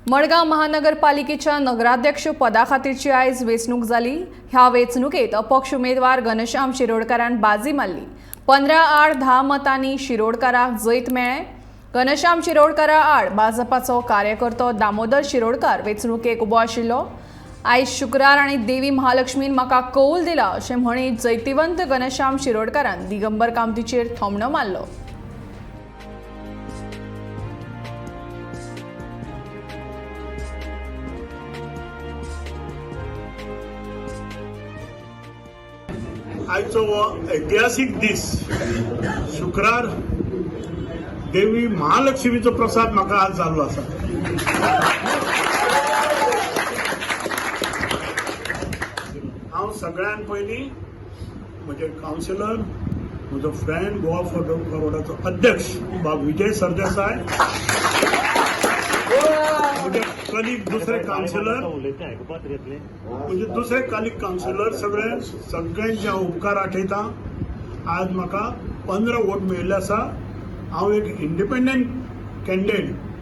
मडगांव महानगरपालिकेच्या नगराध्यक्ष पदा खातीरची आयज वेंचणूक जाली। ह्या वेंचणुकेत अपक्ष उमेदवार घनश्याम शिरोडकारान बाजी मारली। 15-10 मतांनी शिरोडकाराक जैत मेळ्ळें। घनश्याम शिरोडकारा आड भाजपाचो कार्यकर्तो दामोदर शिरोडकार वेंचणुकेक उबो आशिल्लो। आयज शुक्रार आनी देवी महालक्ष्मीन म्हाका कौल दिला अशें म्हणीत जैतिवंत घनश्याम शिरोडकारान दिगंबर कामतीचेर थोमणो मारलो। आयचो हो ऐतिहासिक दीस शुक्रार देवी महालक्ष्मीचो प्रसाद म्हाका आज जाल्लो आसा। हांव सगळ्यान पयलीं म्हजे कावन्सिलर, म्हजो फ्रेंड गोवा फॉरवर्डाचो अध्यक्ष बाब विजय सरदेसाय, म्हजे कलीग दुसरे कावन्सिलर, म्हणजे दुसरे कलीग कावन्सिलर सगळ्यांचे हांव उपकार आठयता। आज म्हाका 15 वोट मेळिल्ले आसा। हांव एक इंडिपेंडंट कॅन्डिडेट